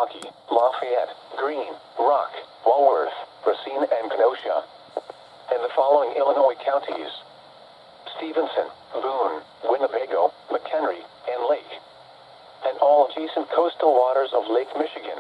Milwaukee, Lafayette, Greene, Rock, Walworth, Racine, and Kenosha. And the following Illinois counties: Stevenson, Boone, Winnebago, McHenry, and Lake. And all adjacent coastal waters of Lake Michigan.